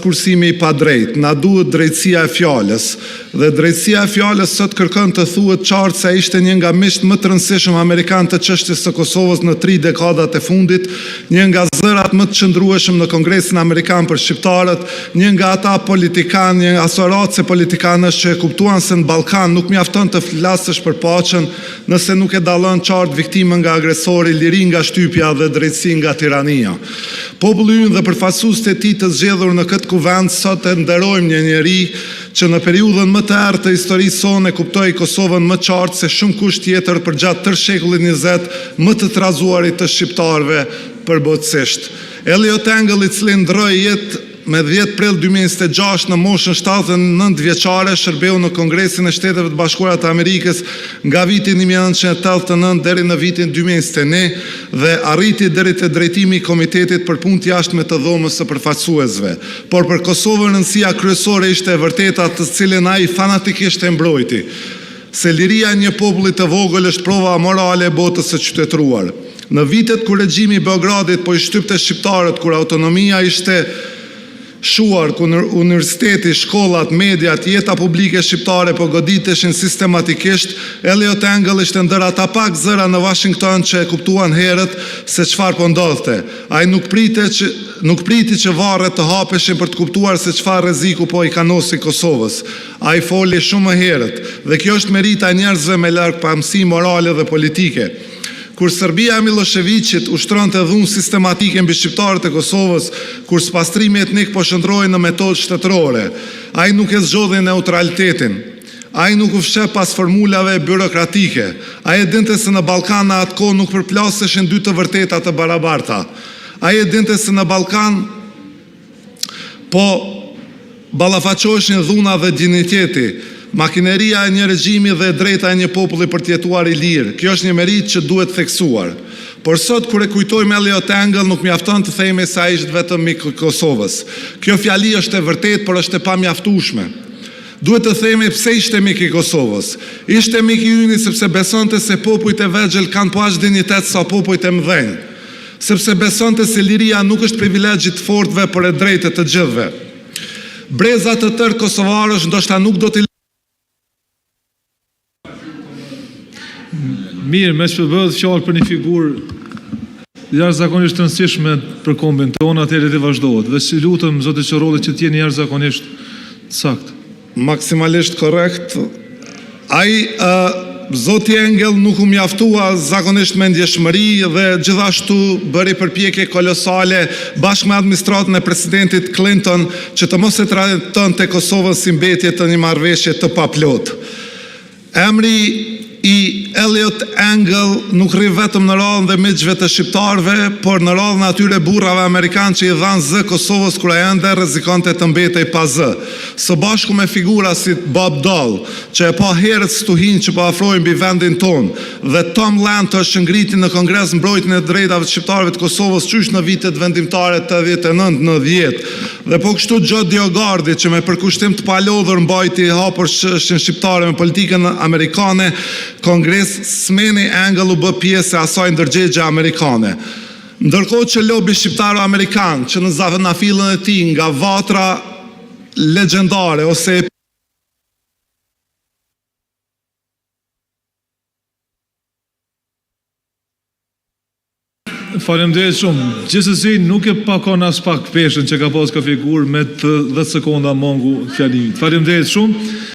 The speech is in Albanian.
kursimi I padrejt, na duhet drejtësia e fjalës, dhe drejtësia e fjalës sot kërkon të thuhet qartë se ishte një nga miqt më të rëndësishëm amerikan të çështjes së Kosovës në 3 dekadat e fundit, një nga zërat më të qëndrueshëm në Kongresin Amerikan për shqiptarët, një nga ata politikanë, një asoratse politikanësh që e kuptuan se në Ballkan nuk mjafton të flasësh për paqen nëse nuk e dallon qartë viktimën nga agresori, liri nga shtypja dhe drejtësi nga tirania. Populli ynë dhe përfaqësuesit e tij të zgjedhur në këtë kuvend sot e nderojmë një njeri që në periudhën më të errët të historisë sonë kuptoi Kosovën më qartë se shumë kush tjetër përgjatë tërë shekullit 20, më të trazuarit të shqiptarëve përbotësisht. Elliot Engel, I cili ndroi jetë me 10 prill 2026 në moshën 79 vjeçare, shërbeu në Kongresin e Shteteve të Bashkuara të Amerikës nga viti 1989 deri në vitin 2021 dhe arriti deri te drejtimi I Komitetit për Punë të Jashtme të Dhomës së Përfaqësuesve. Por për Kosovën rëndësia kryesore ishte e vërteta të cilën ai fanatikisht e mbrojti, se liria e një populli të vogël është prova morale e botës së qytetëruar. Në vitet kur regjimi I Beogradit po I shtypte shqiptarët, kur autonomia ishte shuar, ku universiteti, shkollat, mediat, jeta publike shqiptare po goditeshin sistematikisht, Elliot Engel ishte ndër ata pak zëra në Washington që e kuptuan herët se çfarë po ndodhte. Ai nuk priti që varret të hapeshin për të kuptuar se çfarë rreziku po I kanosi Kosovës. Ai foli shumë më herët, dhe kjo është merita e njerëzve me larg pamësi morale dhe politike. Kur Serbia e Miloševićit ushtronte dhunë sistematike mbi shqiptarët e Kosovës, kur spastrimi etnik po shndrohej në metodë shtetërore, ai nuk e zgjodhi neutralitetin. Ai nuk u fsheh pas formulave birokratike. Ai e dinte se në Ballkan në atë kohë nuk përplaseshin dy të vërteta të barabarta. Ai e dinte se në Ballkan po ballafaqoheshin dhuna dhe dinjiteti, makineria e një regjimi dhe drejta e një populli për të jetuar I lirë. Kjo është një merit që duhet theksuar. Por sot kur e kujtojmë Elliot Engel nuk mjafton të themi se ai ishte vetëm mik I Kosovës. Kjo fjali është e vërtetë, por është e pamjaftueshme. Duhet të themi pse ishte mik I Kosovës. Ishte mik I yni sepse besonte se popujt e vegjël kanë po aq dinjitet sa popujt e mëdhenj. Sepse besonte se liria nuk është privilegj I të fortëve, por e drejtë të gjithëve. Breza të tërë kosovarësh ndoshta nuk do të Mirë, me që përbëhet fjallë për një figurë jashtëzakonisht të rëndësishme për kombin tonë, atëherë të vazhdohet. Dhe si lutëm, zotë që rolli që t'jeni jashtëzakonisht sakt. Maksimalisht korrekt. Ai, zoti Engel nuk u mjaftua zakonisht me ndjeshmëri dhe gjithashtu bëri përpjekje kolosale bashkë me administratën e presidentit Clinton që të mos e trajtonte Kosovën si mbetje të një marrëveshje të paplotë. Emri I Elliot Engel nuk rri vetëm në radhën dhe miqve të shqiptarëve, por në radhën atyre burrave amerikanë që I dhanë zë Kosovës kur ai ende rrezikonte të mbetej pa zë. Së bashku me figura si Bob Dole, që e pa herët stuhin që po afrohen mbi vendin tonë, dhe Tom Lantos që ngriti në Kongres mbrojtjen e drejtave të shqiptarëve të Kosovës qysh në vitet vendimtare të 89-90, dhe po kështu Gjo Diogardi që me përkushtim të palodhur mbajti I hapur çështjen shqiptare me politikën amerikane, Kongres smeni Engel u bë pjesë e asaj ndërgjegje amerikane. Ndërkohë që lobi shqiptaro-amerikan që në zanafillën e tij nga vatra legjendare ose Faleminderit shumë. Gjithsesi nuk e pakon as pak peshën që ka pas ka figurë me 10 sekonda mongu fjalimit. Faleminderit shumë.